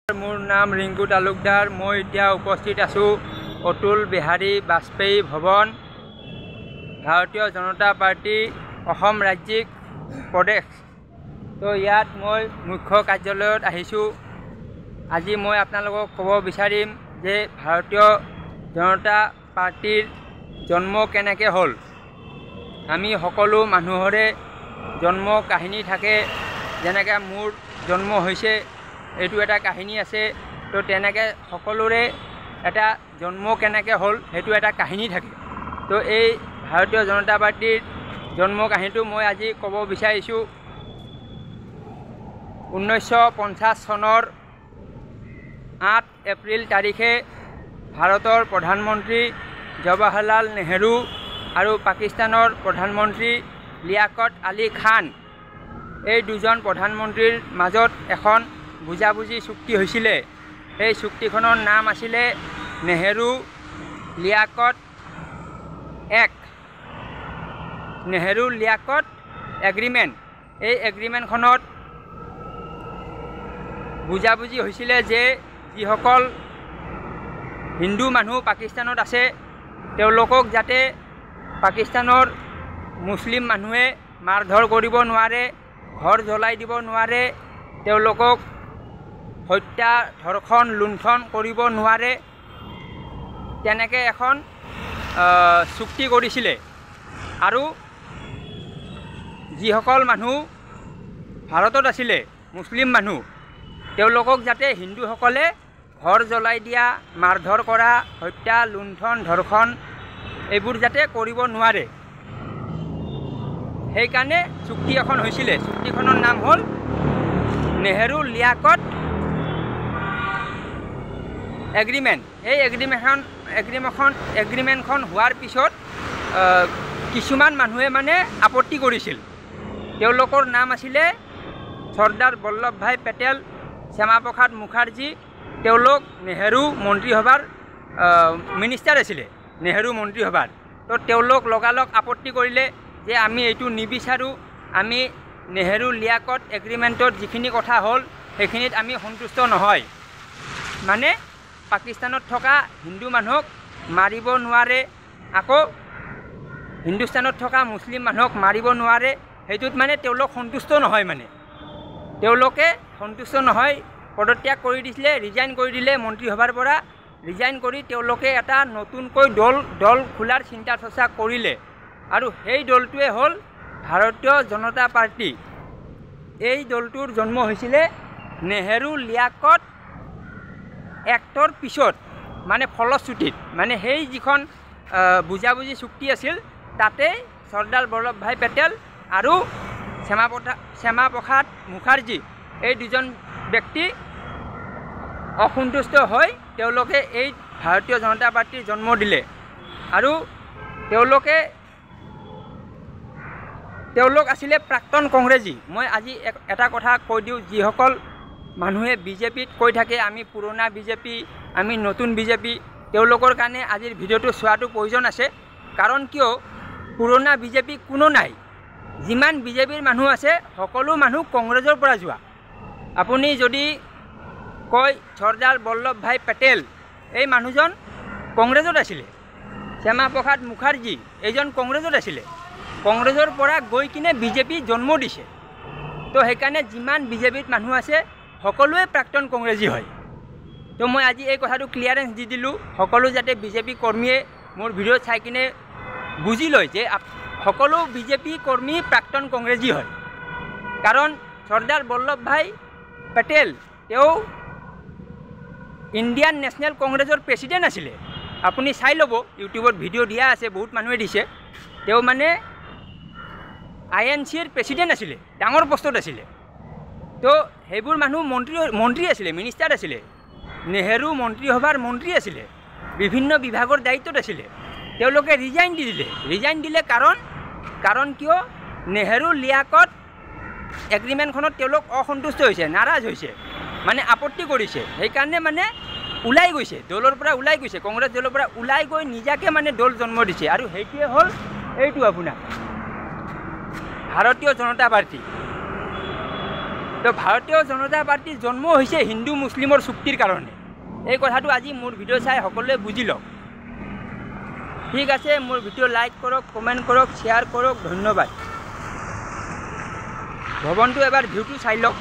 मोर नाम रिंकू तालुकदार। मैं इतना उपस्थित आसो अतुल बिहारी वाजपेयी भवन भारतीय जनता पार्टी असम राज्यिक प्रदेश। तो इतना मैं मुख्य कार्यालय आज मैं आपनालोকক कब विचारिम जे भारतीय जनता पार्टीर जन्म केनेके हल। आमी सकलो मानुहरे जन्म काहिनी थाके, जेनेके मोर जन्म होइसे एटू एटा काहिनी आछे। तो तेनेके सकलोरे एटा जन्म केनेके हल हेतु एटा काहिनी थाके। तो এই भारतीय जनता पार्टीर जन्म काहिनीটো मैं आज कब विचारिছোঁ। 1950 सनर 8 एप्रिल तारिखे भारतर प्रधानमंत्री जवाहरलाल नेहरू और पाकिस्तानर प्रधानमंत्री लियाकत आली खान এই দুজন प्रधानमंत्रीर মাজত এখন बुझाबुझी चुक्ति হৈছিলে। এই চুক্তিখনৰ নাম আছিলে নেহেৰু লিয়াকত নেহেৰু লিয়াকত এগ্ৰিমেণ্ট। এই এগ্ৰিমেণ্টখনত বুঝাবুঝি হৈছিলে যে যিসকল হিন্দু মানুহ পাকিস্তানত আছে তেওঁলোকক যাতে পাকিস্তানৰ মুছলিম মানুহে মাৰধৰ কৰিব নোৱাৰে, ঘৰ জ্বলাই দিব নোৱাৰে, তেওঁলোকক হত্যা ধৰ্ষণ লুণ্ঠন কৰিব নোৱাৰে, তেনেকৈ এখন চুক্তি কৰিছিলে। আৰু যিসকল মানুহ ভাৰতত আছিলে মুছলিম মানুহ তেওঁলোকক যাতে হিন্দুসকলে ঘৰ জ্বলাই দিয়া, মাৰধৰ কৰা, হত্যা লুণ্ঠন ধৰ্ষণ এইবোৰ যাতে কৰিব নোৱাৰে, সেইকাৰণে চুক্তি এখন হৈছিলে। চুক্তিখনৰ নাম হ'ল নেহেৰু লিয়াকত এগ্ৰিমেণ্ট। এই এগ্ৰিমেণ্টখন হোৱাৰ পিছত কিছুমান মানুহে মানে আপত্তি কৰিছিল। তেওঁলোকৰ নাম আছিলে চৰ্দাৰ বল্লভভাই পেটেল, শ্যামাপ্ৰসাদ মুখাৰ্জী। তেওঁলোক নেহেৰু মন্ত্ৰীসভাৰ মিনিষ্টাৰ আছিলে, নেহেৰু মন্ত্ৰীসভাৰ। তো তেওঁলোক লগালগ আপত্তি কৰিলে যে আমি এইটো নিবিচাৰোঁ, আমি নেহেৰু লিয়াকত এগ্ৰিমেণ্টত যিখিনি কথা হ'ল সেইখিনিত আমি সন্তুষ্ট নহয়। মানে পাকিস্তানত থকা হিন্দু মানুহক মাৰিব নোৱাৰে, আকৌ হিন্দুস্তানত থকা মুছলিম মানুহক মাৰিব নোৱাৰে, সেইটোত মানে তেওঁলোক সন্তুষ্ট নহয়। মানে তেওঁলোকে সন্তুষ্ট নহয়, পদত্যাগ কৰি দিছিলে, ৰিজাইন কৰি দিলে মন্ত্ৰীসভাৰ পৰা। ৰিজাইন কৰি তেওঁলোকে এটা নতুনকৈ দল খোলাৰ চিন্তা চৰ্চা কৰিলে আৰু সেই দলটোৱে হ'ল ভাৰতীয় জনতা পাৰ্টি। এই দলটোৰ জন্ম হৈছিলে নেহেৰু লিয়াকত এক্টৰ পিছত, মানে ফলশ্ৰুতিত, মানে সেই যিখন বুঝাবুঝি চুক্তি আছিল তাতে চৰ্দাৰ বল্লভভাই পেটেল আৰু শ্যামাপ্ৰসাদ মুখাৰ্জী এই দুজন ব্যক্তি অসন্তুষ্ট হৈ তেওঁলোকে এই ভাৰতীয় জনতা পাৰ্টিৰ জন্ম দিলে। আৰু তেওঁলোক আছিলে প্ৰাক্তন কংগ্ৰেছী। মই আজি এটা কথা কৈ দিওঁ, যিসকল মানুহে বিজেপিত কৈ থাকে আমি পুৰণা বিজেপি, আমি নতুন বিজেপি, তেওঁলোকৰ কাৰণে আজিৰ ভিডিঅ'টো চোৱাটো প্ৰয়োজন আছে। কাৰণ কিয় পুৰণা বিজেপি কোনো নাই। যিমান বিজেপিৰ মানুহ আছে সকলো মানুহ কংগ্ৰেছৰ পৰা যোৱা। আপুনি যদি কয় চৰ্দাৰ বল্লভভাই পেটেল, এই মানুহজন কংগ্ৰেছত আছিলে। শ্যামাপ্ৰসাদ মুখাৰ্জী এইজন কংগ্ৰেছত আছিলে, কংগ্ৰেছৰ পৰা গৈ কিনে বিজেপি জন্ম দিছে। তো সেইকাৰণে যিমান বিজেপিত মানুহ আছে সকলোৱে প্ৰাক্তন কংগ্ৰেছী হয়। তো মই আজি এই কথাটো ক্লিয়াৰেঞ্চ দি দিলোঁ, সকলো যাতে বিজেপি কৰ্মীয়ে মোৰ ভিডিঅ' চাই কিনে বুজি লয় যে সকলো বিজেপি কৰ্মী প্ৰাক্তন কংগ্ৰেছী হয়। কাৰণ চৰ্দাৰ বল্লভভাই পেটেল তেওঁ ইণ্ডিয়ান নেশ্যনেল কংগ্ৰেছৰ প্ৰেছিডেণ্ট আছিলে। আপুনি চাই ল'ব, ইউটিউবত ভিডিঅ' দিয়া আছে, বহুত মানুহে দিছে। তেওঁ মানে INCৰ প্ৰেছিডেণ্ট আছিলে, ডাঙৰ পষ্টত আছিলে। তো সেইবোৰ মানুহ মন্ত্ৰী আছিলে, মিনিষ্টাৰ আছিলে, নেহেৰু মন্ত্ৰীসভাৰ মন্ত্ৰী আছিলে, বিভিন্ন বিভাগৰ দায়িত্বত আছিলে। তেওঁলোকে ৰিজাইন দিলে কাৰণ কিয় নেহেৰু লিয়াকত এগ্ৰিমেণ্টখনত তেওঁলোক অসন্তুষ্ট হৈছে, নাৰাজ হৈছে, মানে আপত্তি কৰিছে। সেইকাৰণে মানে ওলাই গৈছে, দলৰ পৰা ওলাই গৈছে, কংগ্ৰেছ দলৰ পৰা ওলাই গৈ নিজাকে মানে দল জন্ম দিছে। আৰু সেইটোৱে হ'ল এইটো আপোনাৰ ভাৰতীয় জনতা পাৰ্টি। তো তো ভাৰতীয় জনতা পাৰ্টীৰ জন্ম হৈছে হিন্দু মুছলিমৰ চুক্তিৰ কাৰণে। এই কথাটো আজি মোৰ ভিডিঅ' চাই সকলোৱে বুজি লওক। ঠিক আছে, মোৰ ভিডিঅ' লাইক কৰক, কমেণ্ট কৰক, শ্বেয়াৰ কৰক, ধন্যবাদ। ভৱনটো এবাৰ ভিউটো চাই লওক।